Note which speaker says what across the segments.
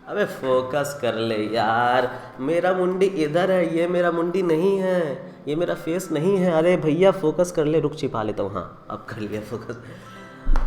Speaker 1: अबे फोकस कर ले यार। मेरा मुंडी इधर है, ये मेरा मुंडी नहीं है, ये मेरा फेस नहीं है। अरे भैया फोकस कर ले, रुक छिपा लेता हूँ। हाँ अब कर लिया फोकस।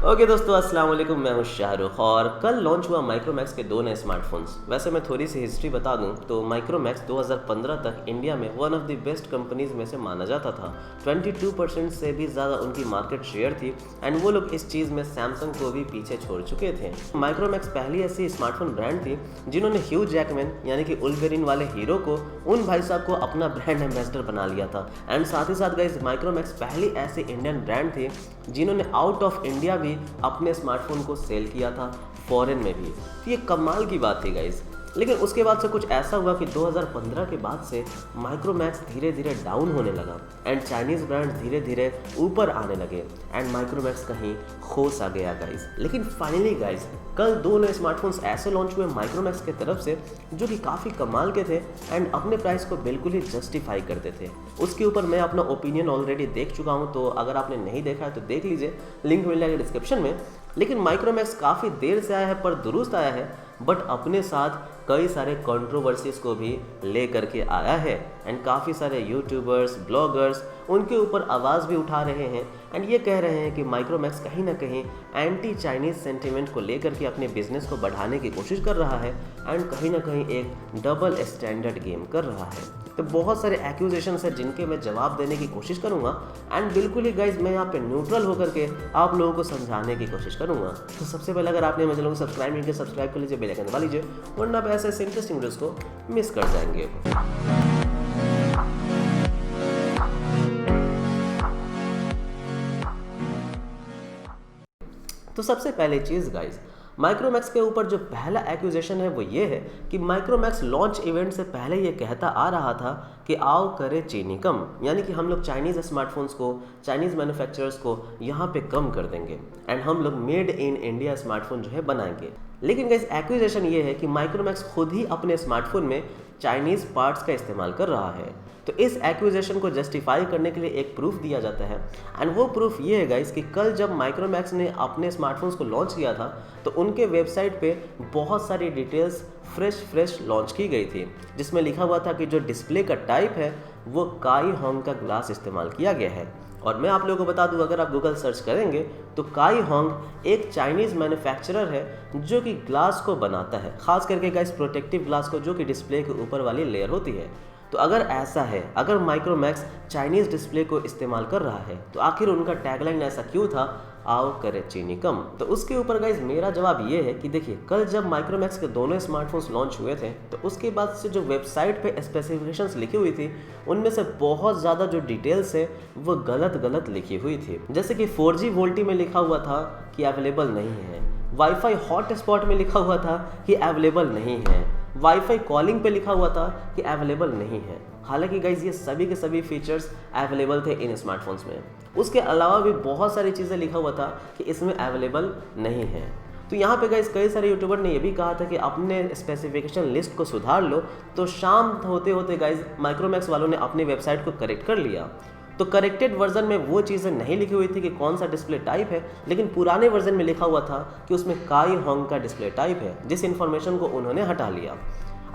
Speaker 1: ओके दोस्तों, अस्सलाम वालेकुम। मैं हूँ शाहरुख और कल लॉन्च हुआ माइक्रोमैक्स के दो नए स्मार्टफोन्स। वैसे मैं थोड़ी सी हिस्ट्री बता दूं तो माइक्रोमैक्स 2015 तक इंडिया में one of the best companies में से माना जाता था। 22% से भी ज़्यादा उनकी मार्केट शेयर थी एंड वो लोग इस चीज़ में सैमसंग को भी पीछे छोड़ चुके थे। माइक्रोमैक्स पहली ऐसी स्मार्टफोन ब्रांड थी जिन्होंने ह्यू जैकमैन यानी कि वुल्वरीन वाले हीरो को, उन भाई साहब को अपना ब्रांड एम्बेसडर बना लिया था। एंड साथ ही साथ गाइज माइक्रोमैक्स पहली ऐसी इंडियन ब्रांड थी जिन्होंने आउट ऑफ इंडिया भी अपने स्मार्टफोन को सेल किया था, फॉरेन में भी। तो ये कमाल की बात थी गाइज। लेकिन उसके बाद से कुछ ऐसा हुआ कि 2015 के बाद से माइक्रोमैक्स धीरे धीरे डाउन होने लगा एंड चाइनीज़ ब्रांड धीरे धीरे ऊपर आने लगे एंड माइक्रोमैक्स कहीं खोस आ गया गाइज। लेकिन फाइनली गाइज कल दो नए स्मार्टफोन्स ऐसे लॉन्च हुए माइक्रोमैक्स की तरफ से जो कि काफ़ी कमाल के थे एंड अपने प्राइस को बिल्कुल ही जस्टिफाई करते थे। उसके ऊपर मैं अपना ओपिनियन ऑलरेडी देख चुका हूँ, तो अगर आपने नहीं देखा है तो देख लीजिए, लिंक मिल जाएगा डिस्क्रिप्शन में। लेकिन माइक्रोमैक्स काफ़ी देर से आया है पर दुरुस्त आया है, बट अपने साथ कई सारे कंट्रोवर्सीज को भी ले करके आया है एंड काफ़ी सारे यूट्यूबर्स, ब्लॉगर्स उनके ऊपर आवाज़ भी उठा रहे हैं एंड ये कह रहे हैं कि माइक्रोमैक्स कहीं ना कहीं एंटी चाइनीज़ सेंटिमेंट को लेकर के अपने बिजनेस को बढ़ाने की कोशिश कर रहा है एंड कहीं ना कहीं एक डबल स्टैंडर्ड गेम कर रहा है। तो बहुत सारे एक्यूजेशंस हैं जिनके मैं जवाब देने की कोशिश करूंगा एंड बिल्कुल ही गाइज मैं यहाँ पे न्यूट्रल होकर के आप लोगों को समझाने की कोशिश करूंगा। तो सबसे पहले अगर आपने मेरे चैनल को सब्सक्राइब नहीं किया, सब्सक्राइब कर लीजिए, बेल आइकन दबा लीजिए, वरना आप ऐसे इंटरेस्टिंग वीडियोस को मिस कर जाएंगे। तो सबसे पहले चीज़ गाइज, माइक्रोमैक्स के ऊपर जो पहला एक्यूजेशन है वो ये है कि माइक्रोमैक्स लॉन्च इवेंट से पहले ये कहता आ रहा था कि आओ करे चीनी कम, यानी कि हम लोग चाइनीज़ स्मार्टफोन्स को, चाइनीज़ मैन्युफैक्चरर्स को यहाँ पे कम कर देंगे एंड हम लोग मेड इन इंडिया स्मार्टफोन जो है बनाएंगे। लेकिन गाइस एक्यूजेशन ये है कि माइक्रोमैक्स खुद ही अपने स्मार्टफोन में चाइनीज़ पार्ट्स का इस्तेमाल कर रहा है। तो इस एक्यूजेशन को जस्टिफाई करने के लिए एक प्रूफ दिया जाता है एंड वो प्रूफ ये है गाइस कि कल जब माइक्रोमैक्स ने अपने स्मार्टफोन्स को लॉन्च किया था तो उनके वेबसाइट पे बहुत सारी डिटेल्स फ्रेश लॉन्च की गई थी, जिसमें लिखा हुआ था कि जो डिस्प्ले का टाइप है वो काई होंग का ग्लास इस्तेमाल किया गया है। और मैं आप लोगों को बता दूं, अगर आप गूगल सर्च करेंगे तो काई होंग एक चाइनीज़ मैन्युफैक्चरर है जो कि ग्लास को बनाता है, खास करके गाइस प्रोटेक्टिव ग्लास को, जो कि डिस्प्ले के ऊपर वाली लेयर होती है। तो अगर ऐसा है, अगर माइक्रोमैक्स चाइनीज़ डिस्प्ले को इस्तेमाल कर रहा है तो आखिर उनका टैगलाइन ऐसा क्यों था, आओ करे चीनी कम। तो उसके ऊपर गाइज मेरा जवाब ये है कि देखिए, कल जब माइक्रोमैक्स के दोनों स्मार्टफोन्स लॉन्च हुए थे तो उसके बाद से जो वेबसाइट पे स्पेसिफिकेशंस लिखी हुई थी उनमें से बहुत ज़्यादा जो डिटेल्स है वो गलत लिखी हुई थी। जैसे कि 4G वोल्टी में लिखा हुआ था कि अवेलेबल नहीं है, वाईफाई हॉटस्पॉट में लिखा हुआ था कि अवेलेबल नहीं है, वाईफाई कॉलिंग पे लिखा हुआ था कि अवेलेबल नहीं है। हालांकि गाइज ये सभी के सभी फीचर्स अवेलेबल थे इन स्मार्टफोन्स में। उसके अलावा भी बहुत सारी चीज़ें लिखा हुआ था कि इसमें अवेलेबल नहीं है। तो यहाँ पे गाइज कई सारे यूट्यूबर ने ये भी कहा था कि अपने स्पेसिफिकेशन लिस्ट को सुधार लो। तो शाम होते होते गाइज माइक्रोमैक्स वालों ने अपनी वेबसाइट को करेक्ट कर लिया। तो करेक्टेड वर्जन में वो चीज़ें नहीं लिखी हुई थी कि कौन सा डिस्प्ले टाइप है, लेकिन पुराने वर्जन में लिखा हुआ था कि उसमें काई होंग का डिस्प्ले टाइप है, जिस इन्फॉर्मेशन को उन्होंने हटा लिया।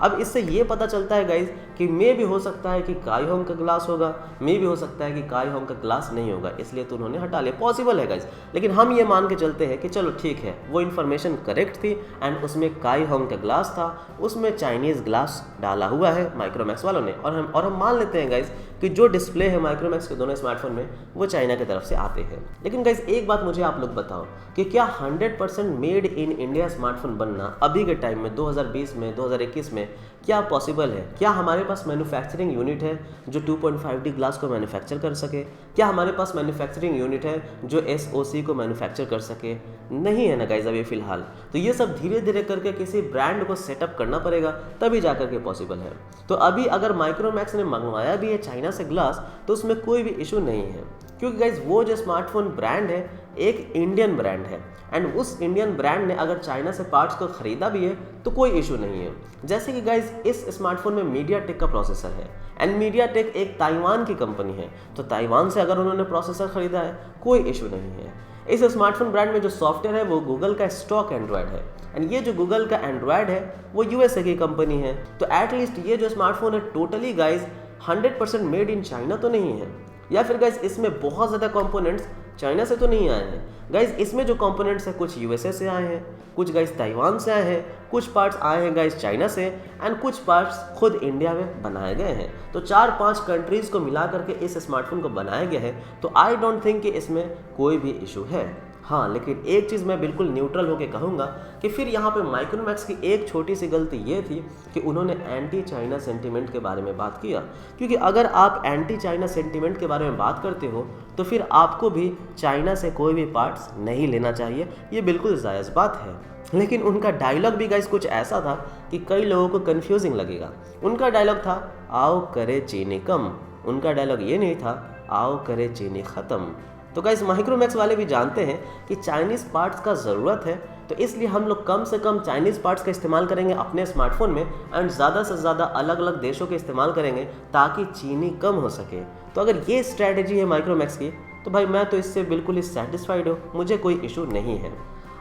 Speaker 1: अब इससे ये पता चलता है गाइज कि मे भी हो सकता है कि काई होंग का ग्लास होगा, मे भी हो सकता है कि काई होंग का ग्लास नहीं होगा, इसलिए तो उन्होंने हटा लिया। पॉसिबल है गाइज, लेकिन हम ये मान के चलते हैं कि चलो ठीक है, वो इन्फॉर्मेशन करेक्ट थी एंड उसमें काई होंग का ग्लास था, उसमें चाइनीज़ ग्लास डाला हुआ है माइक्रोमैक्स वालों ने। और हम मान लेते हैं गाइज कि जो डिस्प्ले है माइक्रोमैक्स के दोनों स्मार्टफोन में वो चाइना की तरफ से आते हैं। लेकिन गाइज एक बात मुझे आप लोग बताओ कि क्या 100% मेड इन इंडिया स्मार्टफोन बनना अभी के टाइम में 2020 में 2021 में क्या पॉसिबल है? क्या हमारे पास मैन्युफैक्चरिंग यूनिट है जो 2.5D ग्लास को मैन्युफैक्चर कर सके? क्या हमारे पास मैन्युफैक्चरिंग यूनिट है जो SOC को मैन्युफैक्चर कर सके? नहीं है ना गाइज अभी फ़िलहाल। तो ये सब धीरे धीरे करके किसी ब्रांड को सेटअप करना पड़ेगा, तभी जा करके पॉसिबल है। तो अभी अगर माइक्रोमैक्स ने मंगवाया भी है चाइना से ग्लास तो उसमें कोई भी इशू नहीं है, क्योंकि गाइज वो जो स्मार्टफोन ब्रांड है एक इंडियन ब्रांड है एंड उस इंडियन ब्रांड ने अगर चाइना से पार्ट्स को ख़रीदा भी है तो कोई इशू नहीं है। जैसे कि गाइज इस स्मार्टफोन में मीडियाटेक का प्रोसेसर है एंड मीडियाटेक एक ताइवान की कंपनी है, तो ताइवान से अगर उन्होंने प्रोसेसर ख़रीदा है कोई इशू नहीं है। इस स्मार्टफोन ब्रांड में जो सॉफ्टवेयर है वो गूगल का स्टॉक एंड्रॉयड है, एंड ये जो गूगल का एंड्रॉयड है वो यूएसए की कंपनी है। तो एटलीस्ट ये जो स्मार्टफोन है totally guys 100% made in China तो नहीं है, या फिर गाइज इसमें बहुत ज़्यादा कंपोनेंट्स चाइना से तो नहीं आए हैं। गाइज इसमें जो कंपोनेंट्स हैं कुछ यूएसए से आए हैं, कुछ गाइज ताइवान से आए हैं, कुछ पार्ट्स आए हैं गाइज चाइना से, एंड कुछ पार्ट्स खुद इंडिया में बनाए गए हैं। तो 4-5 कंट्रीज़ को मिला करके इस स्मार्टफोन को बनाया गया है। तो आई डोंट थिंक कि इसमें कोई भी इशू है। हाँ, लेकिन एक चीज़ मैं बिल्कुल न्यूट्रल होकर कहूँगा कि फिर यहाँ पे माइक्रोमैक्स की एक छोटी सी गलती ये थी कि उन्होंने एंटी चाइना सेंटीमेंट के बारे में बात किया, क्योंकि अगर आप एंटी चाइना सेंटीमेंट के बारे में बात करते हो तो फिर आपको भी चाइना से कोई भी पार्ट्स नहीं लेना चाहिए, ये बिल्कुल जायज़ बात है। लेकिन उनका डायलॉग भी गाइस कुछ ऐसा था कि कई लोगों को कन्फ्यूजिंग लगेगा। उनका डायलॉग था आओ करे चीनी कम, उनका डायलॉग ये नहीं था आओ करे चीनी ख़त्म। तो गाइस माइक्रोमैक्स वाले भी जानते हैं कि चाइनीज़ पार्ट्स का ज़रूरत है, तो इसलिए हम लोग कम से कम चाइनीज़ पार्ट्स का इस्तेमाल करेंगे अपने स्मार्टफोन में, एंड ज़्यादा से ज़्यादा अलग अलग देशों के इस्तेमाल करेंगे ताकि चीनी कम हो सके। तो अगर ये स्ट्रैटेजी है माइक्रोमैक्स की तो भाई मैं तो इससे बिल्कुल ही सेटिस्फाइड हूँ, मुझे कोई इशू नहीं है।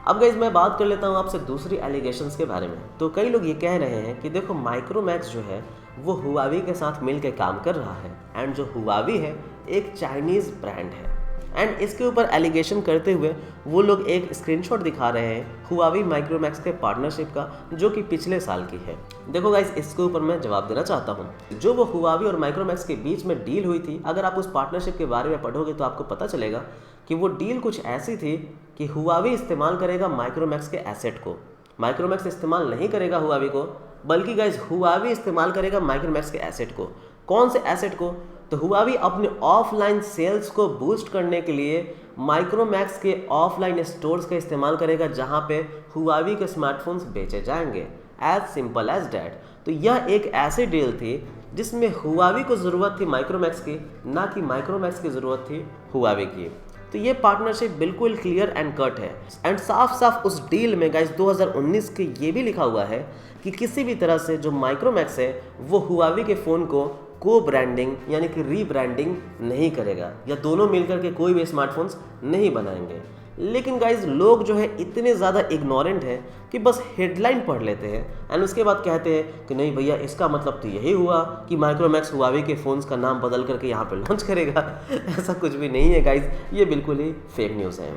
Speaker 1: अब गाइस मैं बात कर लेता हूँ आपसे दूसरी एलिगेशंस के बारे में। तो कई लोग ये कह रहे हैं कि देखो माइक्रोमैक्स जो है वो हुआवी के साथ मिलकर काम कर रहा है, एंड जो हुआवी है एक चाइनीज़ ब्रांड है, एंड इसके ऊपर एलिगेशन करते हुए वो लोग एक स्क्रीनशॉट दिखा रहे हैं हुआवी माइक्रोमैक्स के पार्टनरशिप का, जो कि पिछले साल की है। देखो गाइस इसके ऊपर मैं जवाब देना चाहता हूँ। जो वो हुआवी और माइक्रोमैक्स के बीच में डील हुई थी, अगर आप उस पार्टनरशिप के बारे में पढ़ोगे तो आपको पता चलेगा कि वो डील कुछ ऐसी थी कि हुआवी इस्तेमाल करेगा माइक्रोमैक्स के एसेट को, माइक्रोमैक्स इस्तेमाल नहीं करेगा हुआवी को, बल्कि गाइस हुआवी इस्तेमाल करेगा माइक्रोमैक्स के एसेट को। कौन से एसेट को? तो हुआवी अपने ऑफलाइन सेल्स को बूस्ट करने के लिए माइक्रोमैक्स के ऑफलाइन स्टोर्स का इस्तेमाल करेगा, जहां पे हुआवी के स्मार्टफोन्स बेचे जाएंगे। As simple as that. तो यह एक ऐसी डील थी जिसमें हुआवी को ज़रूरत थी माइक्रोमैक्स की, ना कि माइक्रोमैक्स की ज़रूरत थी हुआवी की। तो ये पार्टनरशिप बिल्कुल क्लियर एंड कट है, एंड साफ साफ उस डील में गाइस 2019 के ये भी लिखा हुआ है कि किसी भी तरह से जो माइक्रोमैक्स है वो हुआवी के फ़ोन को को ब्रांडिंग यानी कि रीब्रांडिंग नहीं करेगा, या दोनों मिलकर के कोई भी स्मार्टफोन्स नहीं बनाएंगे। लेकिन गाइज लोग जो है इतने ज़्यादा इग्नोरेंट हैं कि बस हेडलाइन पढ़ लेते हैं एंड उसके बाद कहते हैं कि नहीं भैया इसका मतलब तो यही हुआ कि माइक्रोमैक्स हुआवी के फ़ोन्स का नाम बदल करके यहाँ पे लॉन्च करेगा। ऐसा कुछ भी नहीं है गाइज, ये बिल्कुल ही फेक न्यूज़ है।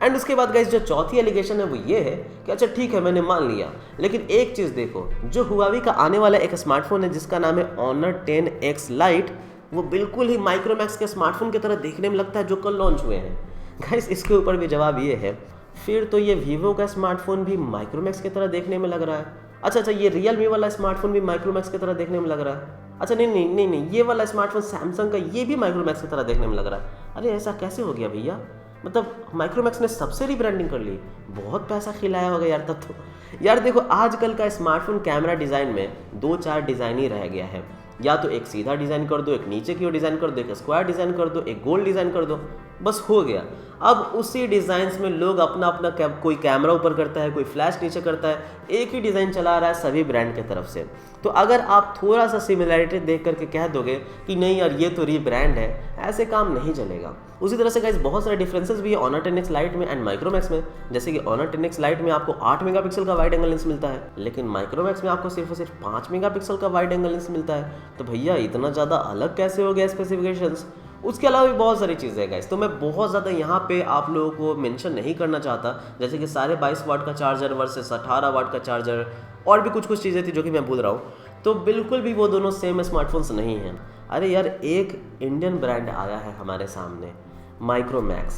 Speaker 1: एंड उसके बाद गाइज जो चौथी एलिगेशन है वो ये है कि अच्छा ठीक है मैंने मान लिया, लेकिन एक चीज़ देखो, जो हुआवी का आने वाला एक स्मार्टफोन है जिसका नाम है Honor 10X Lite, वो बिल्कुल ही माइक्रोमैक्स के स्मार्टफोन की तरह देखने में लगता है जो कल लॉन्च हुए हैं। गाइस इसके ऊपर भी जवाब ये है, फिर तो ये वीवो का स्मार्टफोन भी माइक्रोमैक्स की तरह देखने में लग रहा है। अच्छा ये रियलमी वाला स्मार्टफोन भी माइक्रोमैक्स की तरह देखने में लग रहा है। अच्छा नहीं, ये वाला स्मार्टफोन सैमसंग का ये भी माइक्रोमैक्स की तरह देखने में लग रहा है। अरे ऐसा कैसे हो गया भैया, मतलब माइक्रोमैक्स ने सबसे रीब्रांडिंग कर ली, बहुत पैसा खिलाया होगा यार तब तो। यार देखो आजकल का स्मार्टफोन कैमरा डिज़ाइन में 2-4 डिज़ाइन ही रह गया है, या तो एक सीधा डिज़ाइन कर दो, एक नीचे की ओर डिज़ाइन कर दो, एक स्क्वायर डिज़ाइन कर दो, एक गोल डिज़ाइन कर दो, बस हो गया। अब उसी डिज़ाइंस में लोग अपना अपना कोई कैमरा ऊपर करता है, कोई फ्लैश नीचे करता है, एक ही डिज़ाइन चला रहा है सभी ब्रांड की तरफ से। तो अगर आप थोड़ा सा सिमिलैरिटी देख करके कह दोगे कि नहीं यार ये तो रीब्रांड है, ऐसे काम नहीं चलेगा। उसी तरह से गाइस बहुत सारे डिफरेंसेस भी है Honor 10X Lite में एंड माइक्रोमैक्स में। जैसे कि Honor 10X Lite में आपको 8 मेगापिक्सल का वाइड एंगल लेंस मिलता है, लेकिन माइक्रोमैक्स में आपको सिर्फ और सिर्फ 5 मेगापिक्सल का वाइड एंगल लेंस मिलता है। तो भैया इतना ज़्यादा अलग कैसे हो गया स्पेसिफिकेशंस। उसके अलावा भी बहुत सारी चीज़ें हैं गाइस, तो मैं बहुत ज़्यादा यहाँ पे आप लोगों को मेंशन नहीं करना चाहता, जैसे कि सारे 22 वाट का चार्जर वर्सेस 18 वाट का चार्जर, और भी कुछ चीज़ें थी जो कि मैं भूल रहा हूँ। तो बिल्कुल भी वो दोनों सेम स्मार्टफोन्स नहीं हैं। अरे यार एक इंडियन ब्रांड आया है हमारे सामने माइक्रोमैक्स,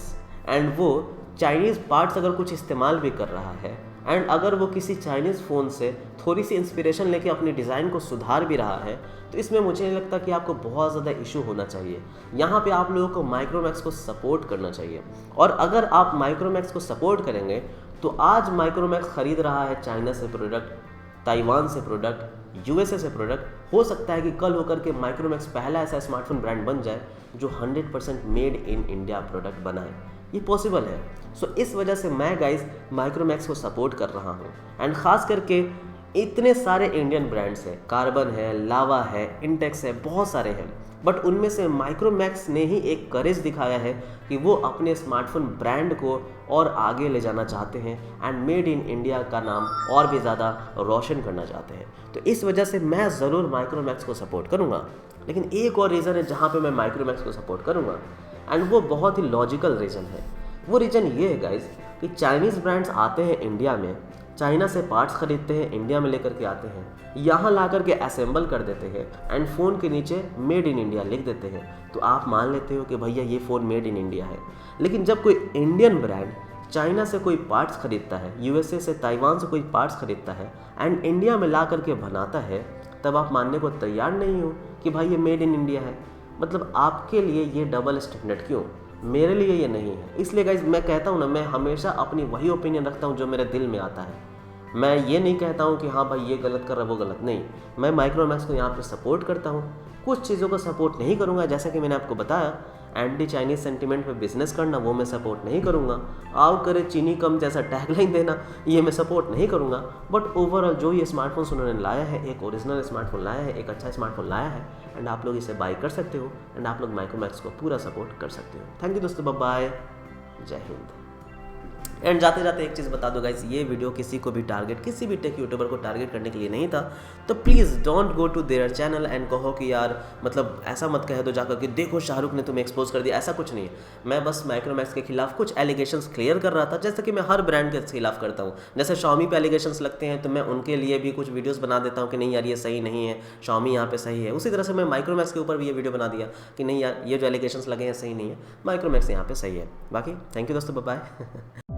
Speaker 1: एंड वो चाइनीज़ पार्ट्स अगर कुछ इस्तेमाल भी कर रहा है, एंड अगर वो किसी चाइनीज़ फ़ोन से थोड़ी सी इंस्पिरेशन लेके अपनी डिज़ाइन को सुधार भी रहा है, तो इसमें मुझे नहीं लगता कि आपको बहुत ज़्यादा इशू होना चाहिए। यहाँ पे आप लोगों को माइक्रोमैक्स को सपोर्ट करना चाहिए, और अगर आप माइक्रोमैक्स को सपोर्ट करेंगे तो आज माइक्रोमैक्स ख़रीद रहा है चाइना से प्रोडक्ट, ताइवान से प्रोडक्ट, यूएसए से प्रोडक्ट, हो सकता है कि कल होकर के माइक्रोमैक्स पहला ऐसा स्मार्टफोन ब्रांड बन जाए जो 100% मेड इन इंडिया प्रोडक्ट बनाए। ये पॉसिबल है। सो इस वजह से मैं गाइस माइक्रोमैक्स को सपोर्ट कर रहा हूँ, एंड ख़ास करके इतने सारे इंडियन ब्रांड्स हैं, कार्बन है, लावा है, इंटेक्स है, बहुत सारे हैं, बट उनमें से माइक्रोमैक्स ने ही एक करेज दिखाया है कि वो अपने स्मार्टफोन ब्रांड को और आगे ले जाना चाहते हैं एंड मेड इन इंडिया का नाम और भी ज़्यादा रोशन करना चाहते हैं। तो इस वजह से मैं ज़रूर माइक्रोमैक्स को सपोर्ट करूँगा। लेकिन एक और रीज़न है जहाँ पे मैं माइक्रोमैक्स को सपोर्ट करूँगा, एंड वो बहुत ही लॉजिकल रीज़न है। वो रीज़न ये है गाइज कि चाइनीज़ ब्रांड्स आते हैं इंडिया में, चाइना से पार्ट्स खरीदते हैं, इंडिया में लेकर के आते हैं, यहाँ ला करके असेंबल कर देते हैं एंड फ़ोन के नीचे मेड इन इंडिया लिख देते हैं। तो आप मान लेते हो कि भैया ये फ़ोन मेड इन इंडिया है। लेकिन जब कोई इंडियन ब्रांड चाइना से कोई पार्ट्स खरीदता है, यूएसए से, ताइवान से कोई पार्ट्स खरीदता है एंड इंडिया में ला करके बनाता है, तब आप मानने को तैयार नहीं हो कि भाई ये मेड इन इंडिया है। मतलब आपके लिए ये डबल स्टैंडर्ड क्यों? मेरे लिए ये नहीं है। इसलिए गाइज मैं कहता हूँ ना, मैं हमेशा अपनी वही ओपिनियन रखता हूँ जो मेरे दिल में आता है। मैं ये नहीं कहता हूँ कि हाँ भाई ये गलत कर रहा है वो गलत, नहीं। मैं माइक्रोमैक्स को यहाँ पे सपोर्ट करता हूँ, कुछ चीज़ों को सपोर्ट नहीं करूँगा। जैसा कि मैंने आपको बताया, एंटी चाइनीज़ सेंटिमेंट पे बिजनेस करना वो मैं सपोर्ट नहीं करूँगा। आओ करे चीनी कम जैसा टैगलाइन देना ये मैं सपोर्ट नहीं करूँगा। बट ओवरऑल जो ये स्मार्टफोन्स उन्होंने लाया है, एक ओरिजिनल स्मार्टफोन लाया है, एक अच्छा स्मार्टफोन लाया है, एंड आप लोग इसे बाय कर सकते हो एंड आप लोग माइक्रोमैक्स को पूरा सपोर्ट कर सकते हो। थैंक यू दोस्तों, बाय, जय हिंद। एंड जाते जाते एक चीज़ बता दो गाइस, ये वीडियो किसी को भी टारगेट, किसी भी टेक यूट्यूबर को टारगेट करने के लिए नहीं था। तो please don't go to their channel and कहो कि यार मतलब ऐसा मत कह दो जाकर कि देखो शाहरुख ने तुम्हें एक्सपोज कर दिया, ऐसा कुछ नहीं है। मैं बस माइक्रोमैक्स के खिलाफ कुछ एलिगेशंस क्लियर कर रहा था, जैसे कि मैं हर ब्रांड के खिलाफ करता हूँ। जैसे Xiaomi पे एलिगेशंस लगते हैं तो मैं उनके लिए भी कुछ वीडियोस बना देता हूँ कि नहीं यार ये सही नहीं है, Xiaomi यहाँ पे सही है। उसी तरह से मैं माइक्रोमैक्स के ऊपर भी ये वीडियो बना दिया कि नहीं यार ये जो एलिगेशंस लगे हैं सही नहीं है, माइक्रोमैक्स यहाँ पे सही है। बाकी थैंक यू दोस्तों, बाय।